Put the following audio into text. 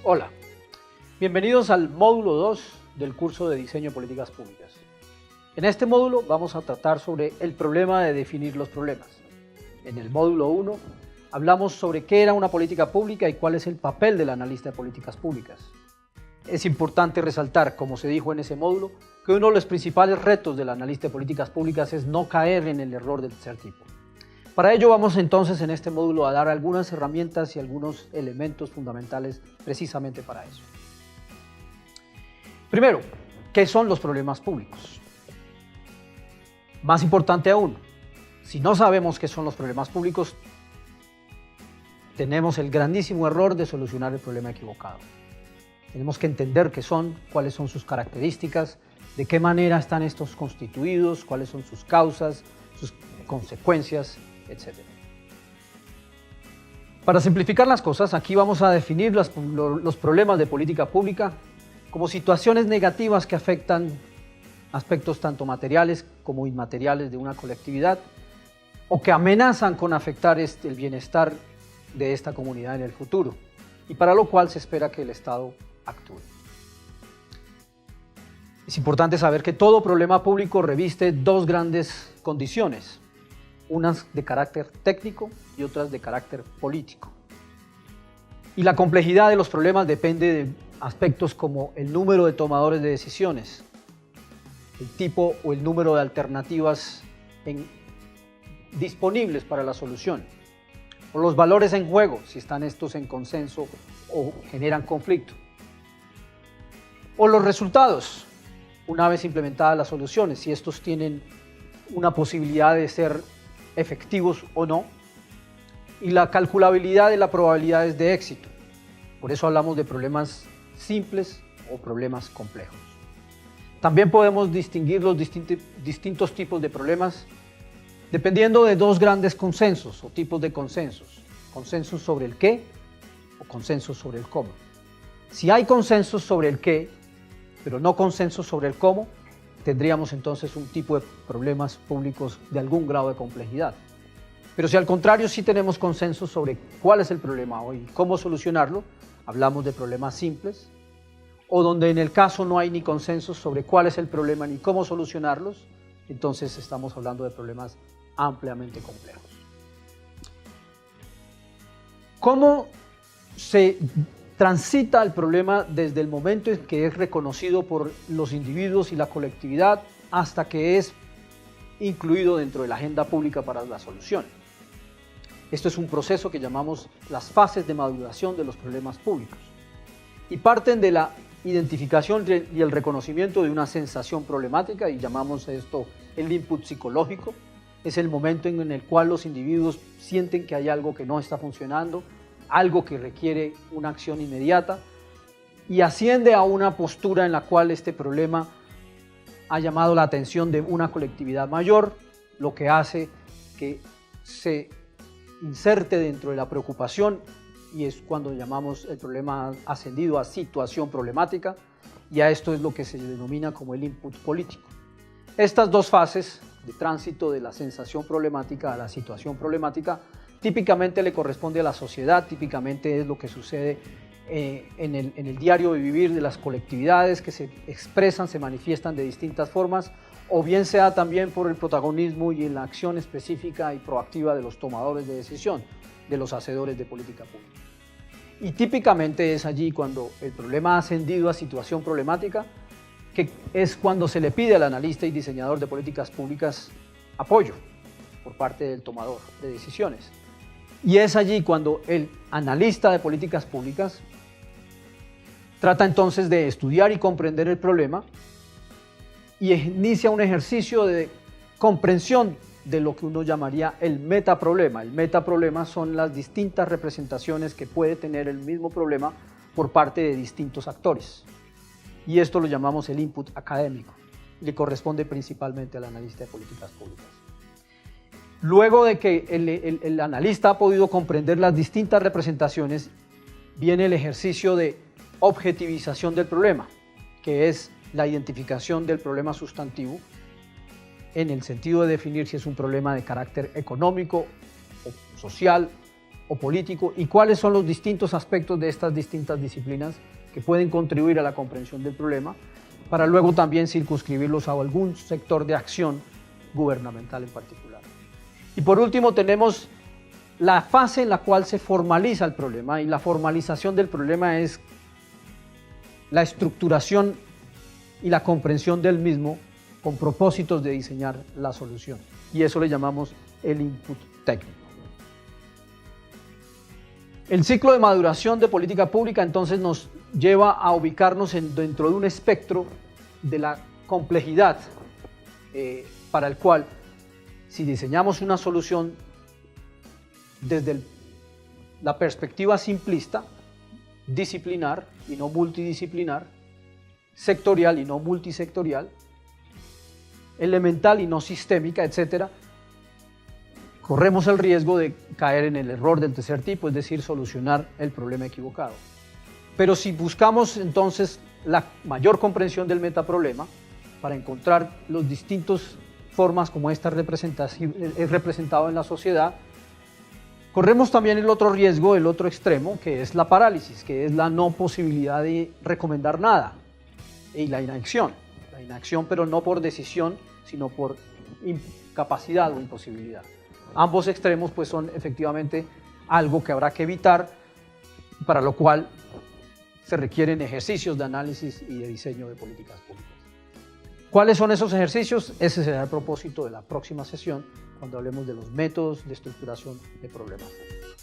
Hola, bienvenidos al módulo 2 del curso de Diseño de Políticas Públicas. En este módulo vamos a tratar sobre el problema de definir los problemas. En el módulo 1 hablamos sobre qué era una política pública y cuál es el papel del analista de políticas públicas. Es importante resaltar, como se dijo en ese módulo, que uno de los principales retos del analista de políticas públicas es no caer en el error del tercer tipo. Para ello vamos entonces en este módulo a dar algunas herramientas y algunos elementos fundamentales precisamente para eso. Primero, ¿qué son los problemas públicos? Más importante aún, si no sabemos qué son los problemas públicos, tenemos el grandísimo error de solucionar el problema equivocado. Tenemos que entender qué son, cuáles son sus características, de qué manera están estos constituidos, cuáles son sus causas, sus consecuencias, etc. Para simplificar las cosas, aquí vamos a definir los problemas de política pública como situaciones negativas que afectan aspectos tanto materiales como inmateriales de una colectividad o que amenazan con afectar el bienestar de esta comunidad en el futuro y para lo cual se espera que el Estado actúe. Es importante saber que todo problema público reviste dos grandes condiciones, unas de carácter técnico y otras de carácter político. Y la complejidad de los problemas depende de aspectos como el número de tomadores de decisiones, el tipo o el número de alternativas disponibles para la solución, o los valores en juego, si están estos en consenso o generan conflicto, o los resultados, una vez implementadas las soluciones, si estos tienen una posibilidad de ser efectivos o no, y la calculabilidad de las probabilidades de éxito. Por eso hablamos de problemas simples o problemas complejos. También podemos distinguir los distintos tipos de problemas dependiendo de dos grandes consensos o tipos de consensos. Consensos sobre el qué o consensos sobre el cómo. Si hay consensos sobre el qué, pero no consensos sobre el cómo, tendríamos entonces un tipo de problemas públicos de algún grado de complejidad. Pero si al contrario sí tenemos consenso sobre cuál es el problema hoy y cómo solucionarlo, hablamos de problemas simples, o donde en el caso no hay ni consenso sobre cuál es el problema ni cómo solucionarlos, entonces estamos hablando de problemas ampliamente complejos. ¿Cómo se transita el problema desde el momento en que es reconocido por los individuos y la colectividad hasta que es incluido dentro de la agenda pública para la solución? Esto es un proceso que llamamos las fases de maduración de los problemas públicos y parten de la identificación y el reconocimiento de una sensación problemática y llamamos esto el input psicológico. Es el momento en el cual los individuos sienten que hay algo que no está funcionando, algo que requiere una acción inmediata y asciende a una postura en la cual este problema ha llamado la atención de una colectividad mayor, lo que hace que se inserte dentro de la preocupación y es cuando llamamos el problema ascendido a situación problemática y a esto es lo que se denomina como el input político. Estas dos fases de tránsito de la sensación problemática a la situación problemática típicamente le corresponde a la sociedad, típicamente es lo que sucede en el diario de vivir de las colectividades que se expresan, se manifiestan de distintas formas, o bien sea también por el protagonismo y en la acción específica y proactiva de los tomadores de decisión, de los hacedores de política pública. Y típicamente es allí cuando el problema ha ascendido a situación problemática, que es cuando se le pide al analista y diseñador de políticas públicas apoyo por parte del tomador de decisiones. Y es allí cuando el analista de políticas públicas trata entonces de estudiar y comprender el problema y inicia un ejercicio de comprensión de lo que uno llamaría el metaproblema. El metaproblema son las distintas representaciones que puede tener el mismo problema por parte de distintos actores. Y esto lo llamamos el input académico. Le corresponde principalmente al analista de políticas públicas. Luego de que el analista ha podido comprender las distintas representaciones, viene el ejercicio de objetivización del problema, que es la identificación del problema sustantivo en el sentido de definir si es un problema de carácter económico, o social o político y cuáles son los distintos aspectos de estas distintas disciplinas que pueden contribuir a la comprensión del problema, para luego también circunscribirlos a algún sector de acción gubernamental en particular. Y por último tenemos la fase en la cual se formaliza el problema, y la formalización del problema es la estructuración y la comprensión del mismo con propósitos de diseñar la solución, y eso le llamamos el input técnico. El ciclo de maduración de política pública entonces nos lleva a ubicarnos dentro de un espectro de la complejidad para el cual, si diseñamos una solución desde la perspectiva simplista, disciplinar y no multidisciplinar, sectorial y no multisectorial, elemental y no sistémica, etc., corremos el riesgo de caer en el error del tercer tipo, es decir, solucionar el problema equivocado. Pero si buscamos entonces la mayor comprensión del metaproblema, para encontrar las distintas formas como esta es representado en la sociedad, corremos también el otro riesgo, el otro extremo, que es la parálisis, que es la no posibilidad de recomendar nada, y la inacción, pero no por decisión, sino por incapacidad o imposibilidad. Ambos extremos pues son efectivamente algo que habrá que evitar, para lo cual se requieren ejercicios de análisis y de diseño de políticas públicas. ¿Cuáles son esos ejercicios? Ese será el propósito de la próxima sesión, cuando hablemos de los métodos de estructuración de problemas públicos.